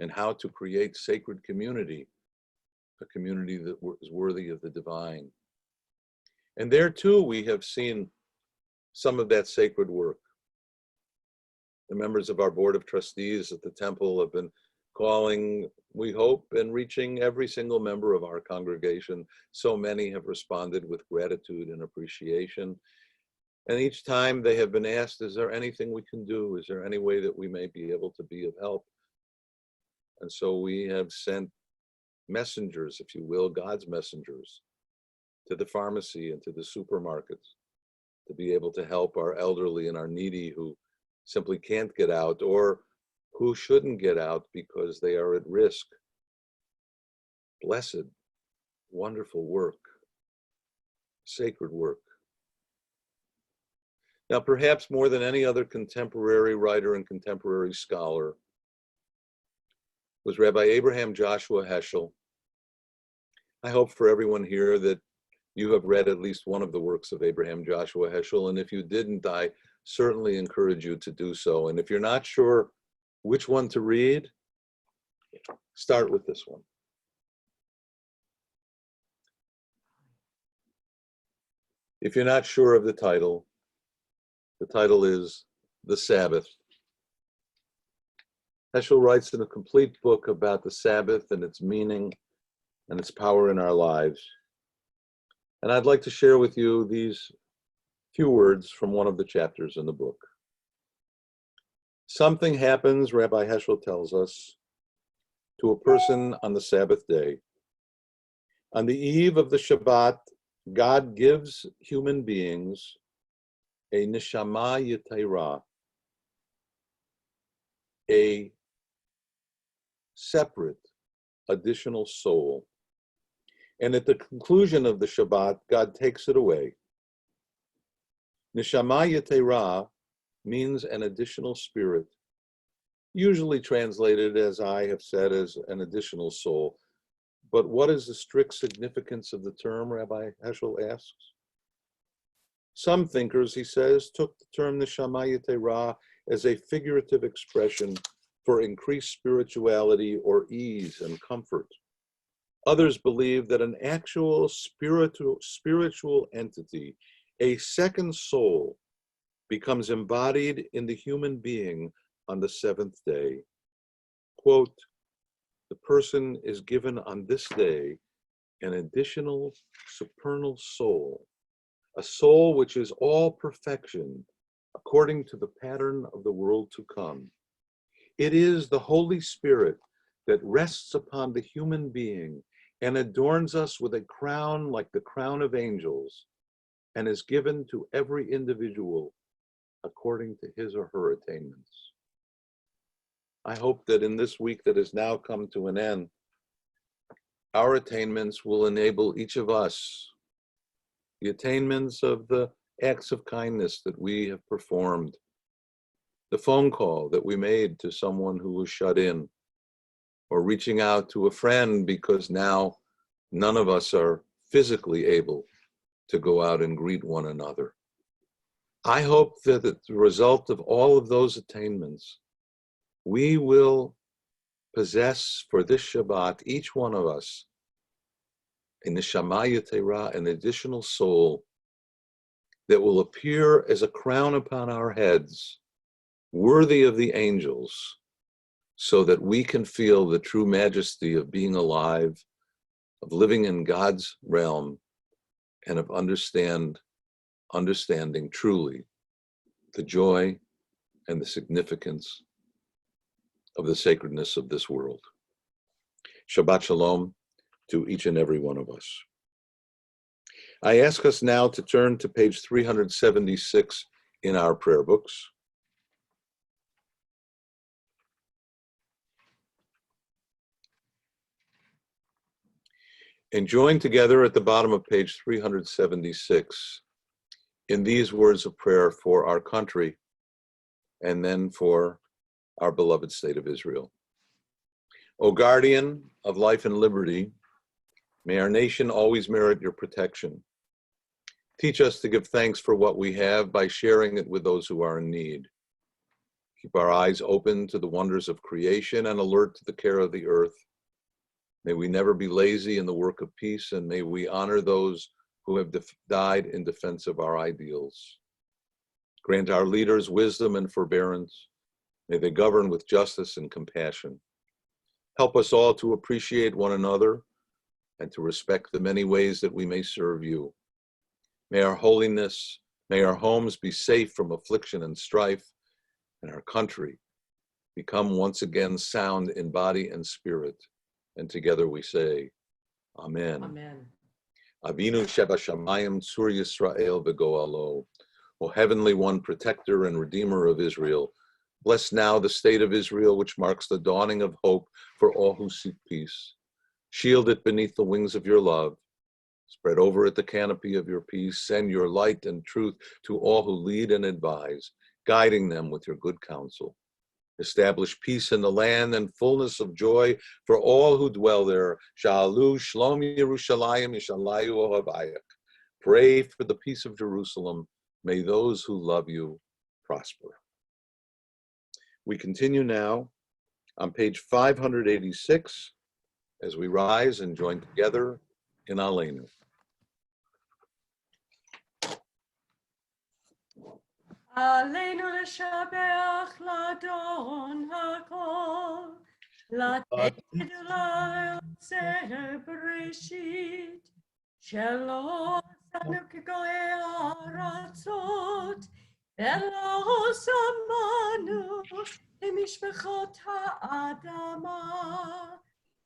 and how to create sacred community, a community that is worthy of the divine. And there too, we have seen some of that sacred work. The members of our board of trustees at the temple have been calling, we hope, and reaching every single member of our congregation. So many have responded with gratitude and appreciation. And each time they have been asked, is there anything we can do? Is there any way that we may be able to be of help? And so we have sent messengers, if you will, God's messengers, to the pharmacy and to the supermarkets to be able to help our elderly and our needy who simply can't get out, or who shouldn't get out because they are at risk. Blessed, wonderful work, sacred work. Now, perhaps more than any other contemporary writer and contemporary scholar was Rabbi Abraham Joshua Heschel. I hope for everyone here that you have read at least one of the works of Abraham Joshua Heschel, and if you didn't, I certainly encourage you to do so. And if you're not sure which one to read, start with this one. If you're not sure of the title is The Sabbath. Heschel writes in a complete book about the Sabbath and its meaning and its power in our lives. And I'd like to share with you these few words from one of the chapters in the book. Something happens, Rabbi Heschel tells us, to a person on the Sabbath day. On the eve of the Shabbat, God gives human beings a neshama yetera, a separate, additional soul. And at the conclusion of the Shabbat, God takes it away. Neshama yetera means an additional spirit, usually translated, as I have said, as an additional soul. But what is the strict significance of the term, Rabbi Heschel asks? Some thinkers, he says, took the term neshama yetera as a figurative expression for increased spirituality or ease and comfort. Others believe that an actual spiritual entity, a second soul, becomes embodied in the human being on the seventh day, quote, the person is given on this day an additional supernal soul, a soul which is all perfection according to the pattern of the world to come. It is the Holy Spirit that rests upon the human being and adorns us with a crown like the crown of angels, and is given to every individual according to his or her attainments. I hope that in this week that has now come to an end, our attainments will enable each of us, the attainments of the acts of kindness that we have performed, the phone call that we made to someone who was shut in, or reaching out to a friend because now none of us are physically able to go out and greet one another. I hope that as a result of all of those attainments, we will possess for this Shabbat, each one of us, in the Neshama Yetera, an additional soul that will appear as a crown upon our heads, worthy of the angels, so that we can feel the true majesty of being alive, of living in God's realm, and of understanding truly the joy and the significance of the sacredness of this world. Shabbat Shalom to each and every one of us. I ask us now to turn to page 376 in our prayer books. And join together at the bottom of page 376 in these words of prayer for our country and then for our beloved state of Israel. O guardian of life and liberty, may our nation always merit your protection. Teach us to give thanks for what we have by sharing it with those who are in need. Keep our eyes open to the wonders of creation and alert to the care of the earth. May we never be lazy in the work of peace, and may we honor those who have died in defense of our ideals. Grant our leaders wisdom and forbearance. May they govern with justice and compassion. Help us all to appreciate one another and to respect the many ways that we may serve you. May our homes be safe from affliction and strife, and our country become once again sound in body and spirit. And together we say, Amen. Amen. Avinu Sheba Shamayim Tzur Yisrael V'Goalo. O Heavenly One, Protector and Redeemer of Israel, bless now the state of Israel, which marks the dawning of hope for all who seek peace. Shield it beneath the wings of your love. Spread over it the canopy of your peace. Send your light and truth to all who lead and advise, guiding them with your good counsel. Establish peace in the land and fullness of joy for all who dwell there. Sha'alu Shlom Yerushalayim Yishalayu Ohabayak. Pray for the peace of Jerusalem. May those who love you prosper. We continue now on page 586 as we rise and join together in Aleinu. עלינו לשבח לאדון הכל, לתת ליוצר בראשית, שלא עשינו כגויי הארצות, ולא שמענו למשפחות האדמה,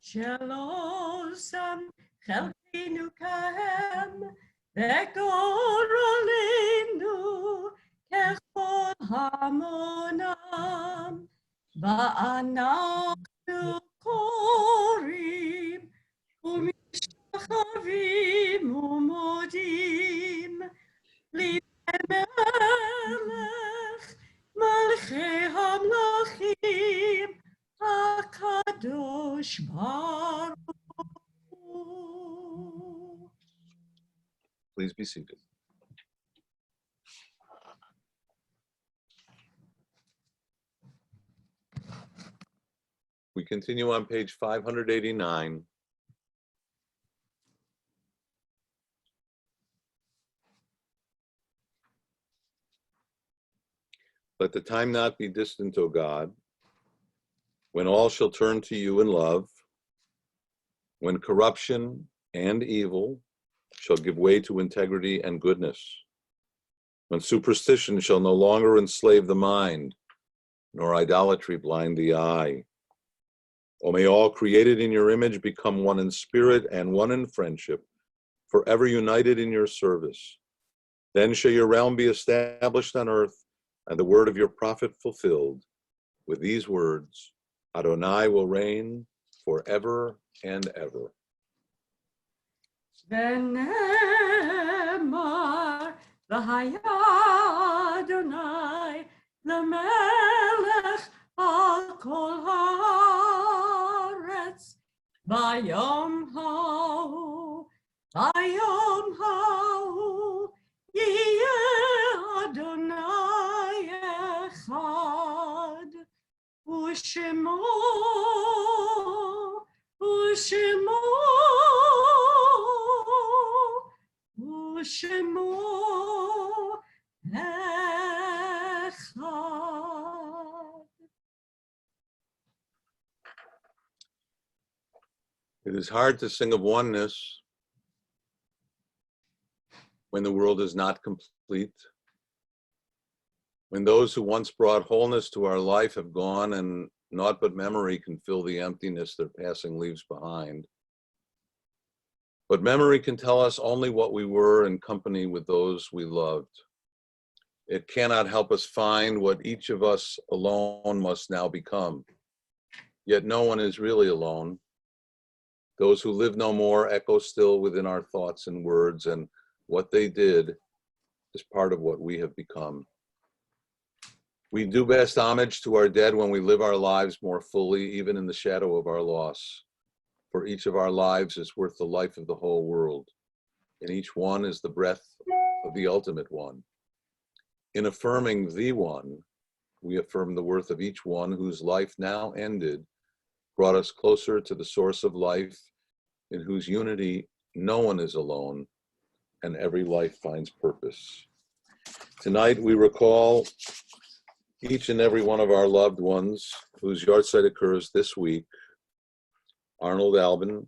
שלא שם חלקנו כהם, וגורלנו ככל המונם, ואנחנו קוראים ומשתחווים ומודים למלך מלכי המלכים הקדוש ברוך הוא. Please be seated. We continue on page 589. Let the time not be distant, O God. when all shall turn to you in love, when corruption and evil shall give way to integrity and goodness, when superstition shall no longer enslave the mind, nor idolatry blind the eye. O may all created in your image become one in spirit and one in friendship, forever united in your service. Then shall your realm be established on earth, and the word of your prophet fulfilled. With these words, Adonai will reign forever and ever. ונאמר והיה אדוני למלך על כל הארץ ביום ההוא יהיה אדוני אחד ושמו אחד. It is hard to sing of oneness when the world is not complete, when those who once brought wholeness to our life have gone and naught but memory can fill the emptiness their passing leaves behind. But memory can tell us only what we were in company with those we loved. It cannot help us find what each of us alone must now become. Yet no one is really alone. Those who live no more echo still within our thoughts and words, and what they did is part of what we have become. We do best homage to our dead when we live our lives more fully, even in the shadow of our loss. For each of our lives is worth the life of the whole world, and each one is the breath of the ultimate one. In affirming the one, we affirm the worth of each one whose life now ended, brought us closer to the source of life, in whose unity no one is alone, and every life finds purpose. Tonight we recall each and every one of our loved ones whose yahrzeit occurs this week: Arnold Albin,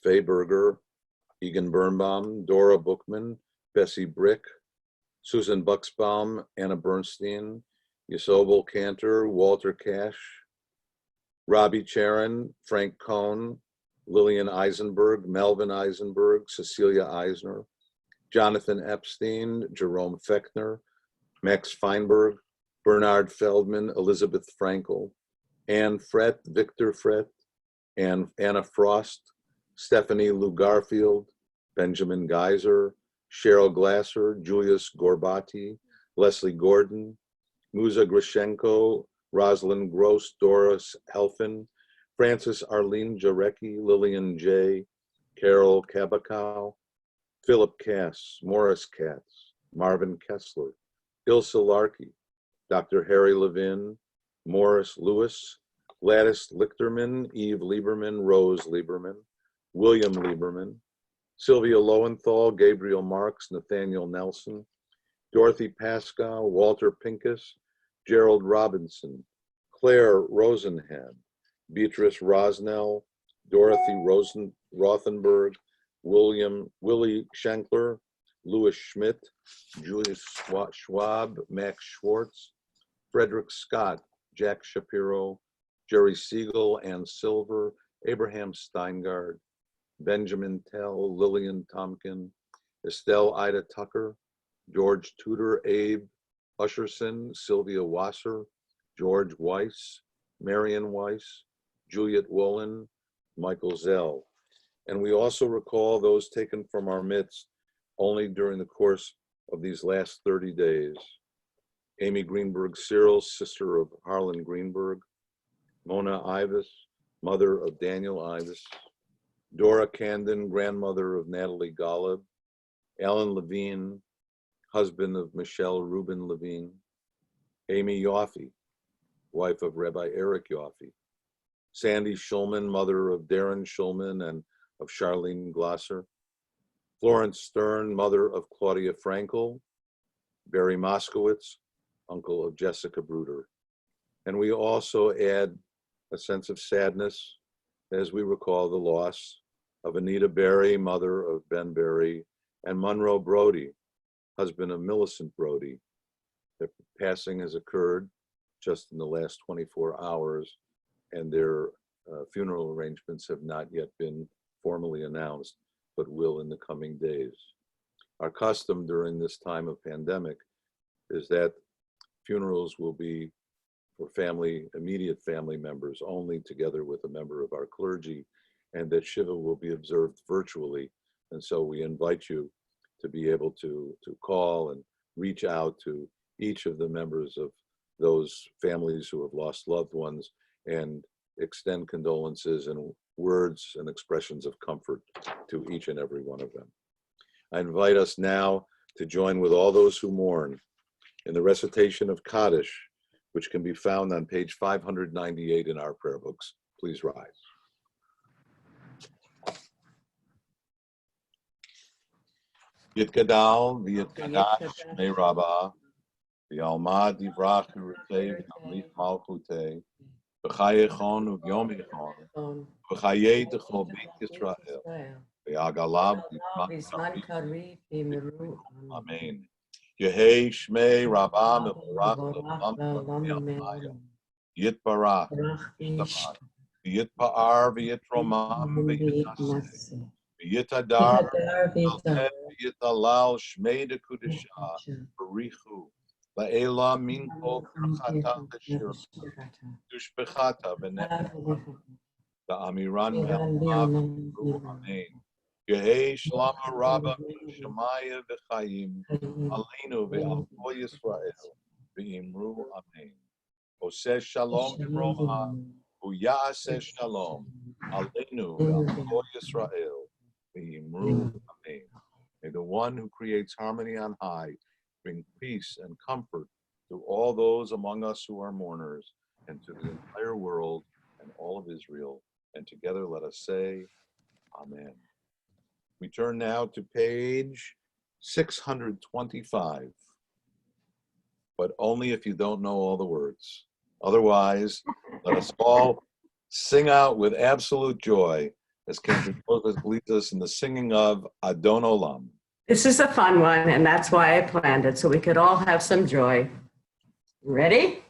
Faye Berger, Egan Birnbaum, Dora Bookman, Bessie Brick, Susan Buxbaum, Anna Bernstein, Isobel Cantor, Walter Cash, Robbie Charon, Frank Cohn, Lillian Eisenberg, Melvin Eisenberg, Cecilia Eisner, Jonathan Epstein, Jerome Fechner, Max Feinberg, Bernard Feldman, Elizabeth Frankel, Anne Frett, Victor Frett, and Anna Frost, Stephanie Lou Garfield, Benjamin Geyser, Cheryl Glasser, Julius Gorbati, Leslie Gordon, Musa Grishenko, Rosalind Gross, Doris Helfin, Francis Arlene Jarecki, Lillian J., Carol Kabakow, Philip Cass, Morris Katz, Marvin Kessler, Ilse Larkey, Dr. Harry Levin, Morris Lewis, Gladys Lichterman, Eve Lieberman, Rose Lieberman, William Lieberman, Sylvia Lowenthal, Gabriel Marks, Nathaniel Nelson, Dorothy Pascoe, Walter Pincus, Gerald Robinson, Claire Rosenham, Beatrice Rosnell, Dorothy Rothenberg, Willie Schenkler, Louis Schmidt, Julius Schwab, Max Schwartz, Frederick Scott, Jack Shapiro, Jerry Siegel, Ann Silver, Abraham Steingard, Benjamin Tell, Lillian Tompkin, Estelle Ida Tucker, George Tudor, Abe Usherson, Sylvia Wasser, George Weiss, Marion Weiss, Juliet Wolin, Michael Zell. And we also recall those taken from our midst only during the course of these last 30 days. Amy Greenberg Cyril, sister of Harlan Greenberg, Mona Ivis, mother of Daniel Ivis, Dora Candon, grandmother of Natalie Golub, Alan Levine, husband of Michelle Rubin Levine, Amy Yoffe, wife of Rabbi Eric Yoffe, Sandy Schulman, mother of Darren Schulman and of Charlene Glosser, Florence Stern, mother of Claudia Frankel, Barry Moskowitz, uncle of Jessica Bruder. And we also add a sense of sadness as we recall the loss of Anita Berry, mother of Ben Berry, and Monroe Brody, husband of Millicent Brody. Their passing has occurred just in the last 24 hours, and their funeral arrangements have not yet been formally announced, but will in the coming days. Our custom during this time of pandemic is that funerals will be for family, immediate family members only, together with a member of our clergy, and that Shiva will be observed virtually. And so we invite you to be able to call and reach out to each of the members of those families who have lost loved ones and extend condolences and words and expressions of comfort to each and every one of them. I invite us now to join with all those who mourn in the recitation of Kaddish, which can be found on page 598 in our prayer books. Please rise. Yitgadal v'yitgadash shmei Rabbah v'yalma divrach v'ritei v'yamlich malchutei v'chayechon v'yom echon v'chayei t'chol beit Yisrael v'yagalab v'zman kari v'miru. Amen. Yehei shmei Rabbah mevorach l'olam v'yamaya yitbarach v'yitpa'ar v'yitromam v'yitaseh v'yitadar v'yitalal shmei dekudesha b'richu la'ela min kol brachata l'shir dushbechata v'nefesh da'amiran v'yamav amen. Yehei shlama rabba min shemaya v'chayim aleinu ve'al kol Yisrael v'imru amen. Oseh shalom b'roma u'ya'aseh shalom aleinu ve'al kol Yisrael v'imru amen. May the one who creates harmony on high bring peace and comfort to all those among us who are mourners and to the entire world and all of Israel. And together let us say, Amen. We turn now to page 625, but only if you don't know all the words. Otherwise, let us all sing out with absolute joy as Kendrick leads us in the singing of Adon Olam. This is a fun one, and that's why I planned it, so we could all have some joy. Ready?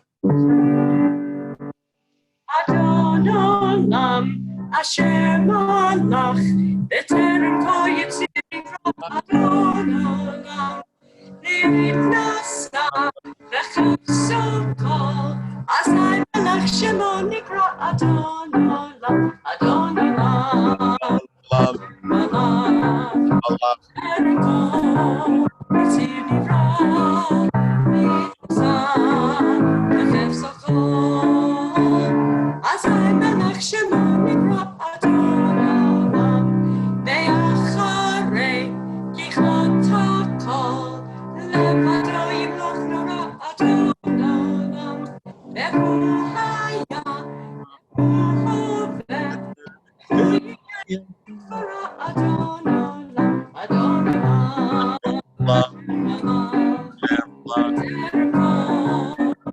Adon Olam, Asher Malach, B'terem Kol Yitzirah, Adon Olam, Nasa, V'chapso Kol, Azai Malach Shemo Nikra, Adon Olam, Adon Olam, Malach, B'terem Kol Yitzirah, Nasa, V'chapso Kol, Azai Malach Shemo Nikra, Adon Olam, Ve'acharei Kichot HaKol, Levado Yimloch Nora Adon Olam, Ve'hu Haya, Hu Hoveh, Hu Yimloch Adon Olam, Adon Olam, Olam, B'terem Kol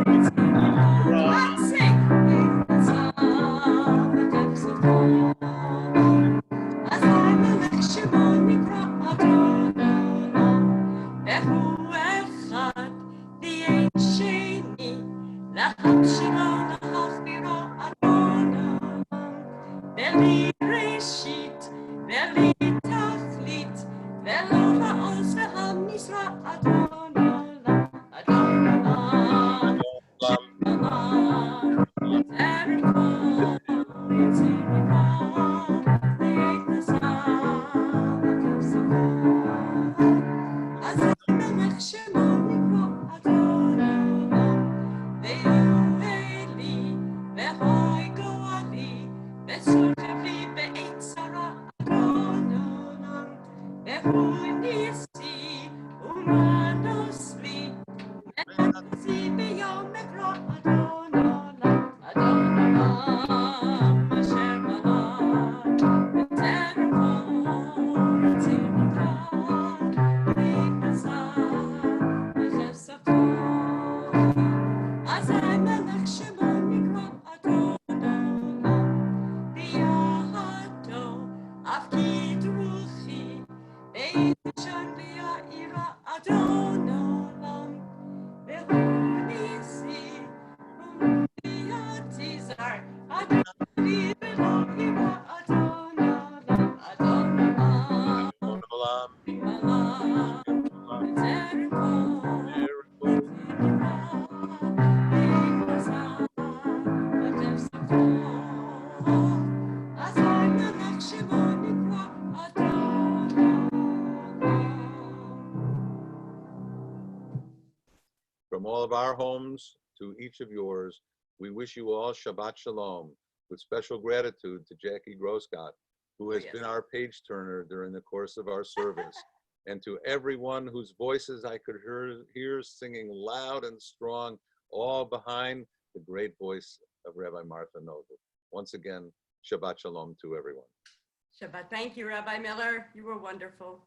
Yitzirah. Let's sing. V'chapso Kol, Azai Malach Shemo Nikra Adon Olam, Ve'hu Echad V'yein Sheni, L'hakshiro L'chachbiro Adon Olam, Ve'li Reshit, Ve'li Tachlit, Ve'lo Ha'oz Ve'hamizra Adon Olam, Adon Olam, Olam, B'terem Kol Yitzirah, V'yitnasa, V'chapso Kol, Azai Malach Shemo Nikra Adon Olam, Ve'yu Eli, Ve'hoi Goali, Ve'sorchev li Be'eit Sarah Adon Olam, Ve'hu Nisi, Umanos li, Ve'nasi Be'yom Ekra Adon Olam, Adon Olam, Asher Malach, B'terem Kol Yitzirah, V'yitnasa, V'chapso Kol, Azai Malach Shemo Nikra Adon From all of our homes to each of yours, we wish you all Shabbat Shalom, with special gratitude to Jackie Groscott, who has been our page turner during the course of our service, and to everyone whose voices I could hear singing loud and strong, all behind the great voice of Rabbi Martha Noble. Once again, Shabbat Shalom to everyone. Shabbat. Thank you, Rabbi Miller. You were wonderful.